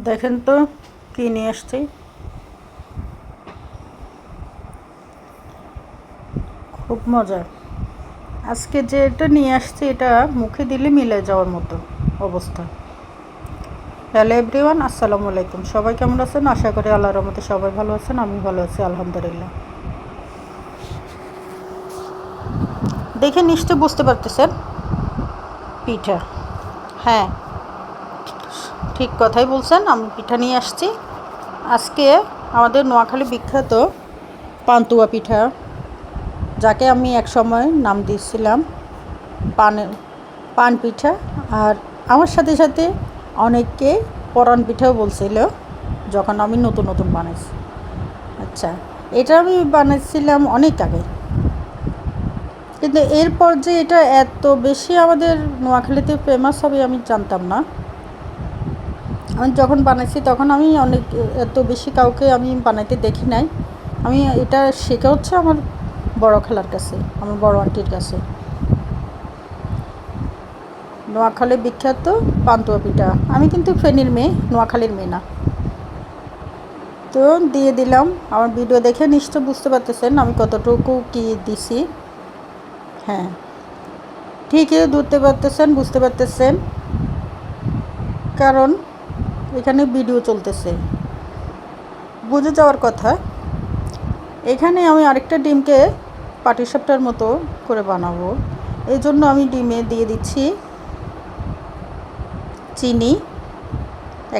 দেখেন তো কি নিয়ে আসছি। খুব মজা। আজকে যে এটা নিয়ে আসছি এটা মুখে দিলে মিলে যাওয়ার মতো অবস্থা। হ্যালো এভরিওয়ান, আসসালামু আলাইকুম। সবাই কেমন আছেন? আশা করি আল্লাহর রহমতে সবাই ভালো আছেন। আমি ভালো আছি আলহামদুলিল্লাহ। দেখে নিশ্চয় বুঝতে পারতেছেন পিঠা। হ্যাঁ, ঠিক কথাই বলছেন। আমি পিঠা নিয়ে আসছি আজকে। আমাদের নোয়াখালী বিখ্যাত পান্তুয়া পিঠা, যাকে আমি এক সময় নাম দিয়েছিলাম পান পিঠা। আর আমার সাথে সাথে অনেককে পরান পিঠাও বলছিল যখন আমি নতুন নতুন বানাইছি। আচ্ছা, এটা আমি বানাইছিলাম অনেক আগে, কিন্তু এরপর যে এটা এত বেশি আমাদের নোয়াখালীতে ফেমাস হবে আমি জানতাম না। আমি যখন বানাইছি তখন আমি অনেক এত বেশি কাউকে আমি বানাইতে দেখি নাই। আমি এটা শেখা হচ্ছে আমার বড় খালার কাছে, আমার বড় আন্টির কাছে। নোয়াখালী বিখ্যাত পান্তুয়া পিঠা। আমি কিন্তু ফেনীর মেয়ে, নোয়াখালীর মেয়ে না। তো দিয়ে দিলাম। আমার ভিডিও দেখে নিশ্চয় বুঝতে পারতেছেন আমি কতটুকু কি দিছি। হ্যাঁ, ঠিকই ধরতে পারতেছেন, বুঝতে পারতেছেন, কারণ এখানে ভিডিও চলতেছে, বুঝে যাওয়ার কথা। এখানে আমি আরেকটা ডিমকে পাটিসাপটার মতো করে বানাবো। এই জন্য আমি ডিমে দিয়ে দিচ্ছি চিনি,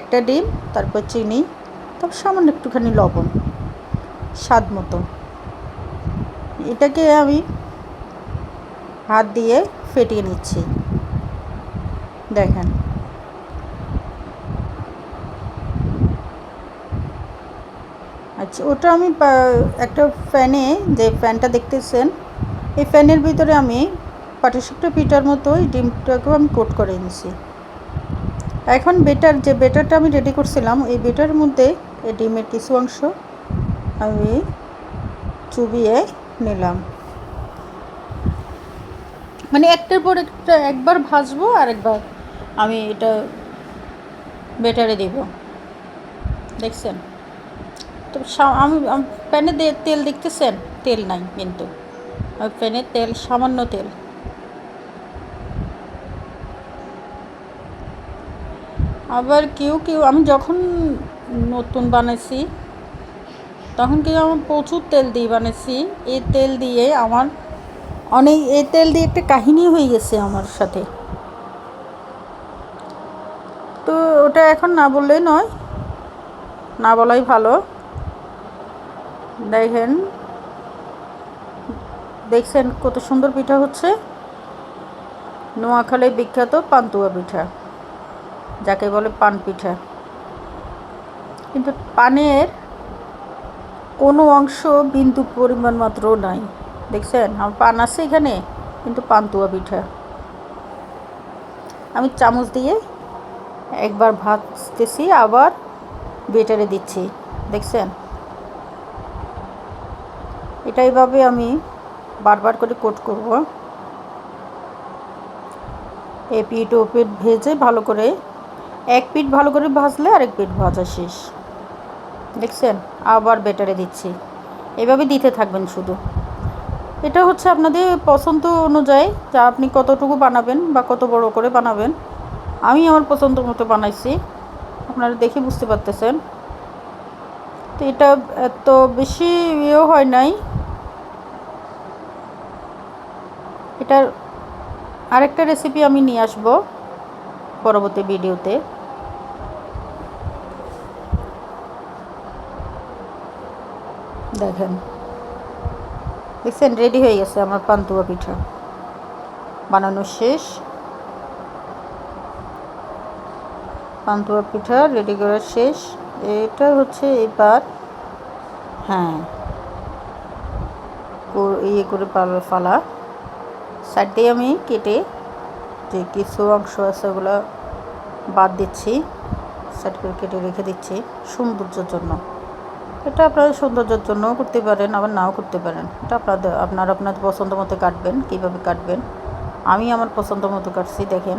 একটা ডিম, তারপর চিনি, তারপর সামান্য একটুখানি লবণ স্বাদ মতো। এটাকে আমি হাত দিয়ে ফেটিয়ে নিচ্ছি। দেখেন, আচ্ছা, ওটা আমি একটা ফ্যানে, যে ফ্যানটা দেখতেছেন এই ফ্যানের ভিতরে আমি পাটিসাপটা পিঠার মতো এই ডিমটাকেও আমি কোট করে নিছি। এখন যে বেটারটা আমি রেডি করছিলাম, এই বেটার মধ্যে এই ডিমের কিছু অংশ আমি চুবিয়ে নিলাম। মানে একটার পর একটা, একবার ভাজবো আর একবার আমি এটা বেটারে দেব। দেখছেন তো? আমি প্যানে তেল দেখতেছেন? তেল নাই কিন্তু, প্যানে তেল, সামান্য তেল। আবার কেউ কেউ, আমি যখন নতুন বানাইছি তখন কেউ আমার প্রচুর তেল দিয়ে বানাইছি। এই তেল দিয়ে আমার এই তেল দিয়ে একটা কাহিনী হয়ে গেছে আমার সাথে। তো ওটা এখন না বললেই নয়, না বলাই ভালো। দেখছেন কত সুন্দর পিঠা হচ্ছে। নোয়াখালীর বিখ্যাত পান্তুয়া পিঠা, যাকে বলে পান পিঠা। কিন্তু পানের কোনো অংশ বিন্দু পরিমাণ মাত্র নাই। দেখছেন আমার পান আছে এখানে, কিন্তু পান্তুয়া পিঠা। আমি চামচ দিয়ে একবার ভাজতেছি, আবার বেটারে দিচ্ছি। দেখছেন, এইভাবে আমি বারবার করে কোট করব। এই পিঠ ও পিঠ ভেজে ভালো করে, এক পিঠ ভালো করে ভাজলে আরেক পিঠ ভাজা শেষ। দেখছেন, আবার বেটারে দিচ্ছি। এভাবে দিতে থাকবেন শুধু। এটা হচ্ছে আপনাদের পছন্দ অনুযায়ী, যা আপনি কতটুকু বানাবেন বা কত বড় করে বানাবেন। আমি আমার পছন্দ মতো বানাইছি, আপনারা দেখে বুঝতে পারতেছেন। তো এটা এত বেশি ইয়েও হয় নাই। এটার আরেকটা রেসিপি আমি নিয়ে আসবো পরবর্তী ভিডিওতে। দেখছেন রেডি হয়ে গেছে আমার পান্তুয়া পিঠা, বানানো শেষ। পান্তুয়া পিঠা রেডি করা শেষ। এটা হচ্ছে এবার, হ্যাঁ, ইয়ে করে ফালা সাইড দিয়ে আমি কেটে যে কিছু অংশ আছে ওগুলো বাদ দিচ্ছি, সাইড করে কেটে রেখে দিচ্ছি সৌন্দর্যের জন্য। এটা আপনারা সৌন্দর্যের জন্যও করতে পারেন, আবার নাও করতে পারেন। এটা আপনাদের পছন্দ মতো কাটবেন, কীভাবে কাটবেন। আমি আমার পছন্দ মতো কাটছি। দেখেন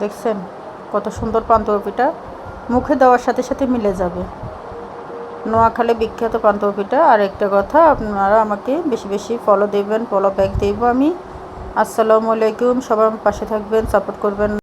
দেখছেন কত সুন্দর পান্তুয়া পিঠা, মুখে দেওয়ার সাথে সাথে মিলে যাবে। নোয়াখালী বিখ্যাত পান্তুয়া পিঠা। আর একটা কথা, আপনারা আমাকে বেশি বেশি ফলো দেবেন, ফলো ব্যাক দেব আমি। আসসালামু আলাইকুম, সবাই আমার পাশে থাকবেন, সাপোর্ট করবেন।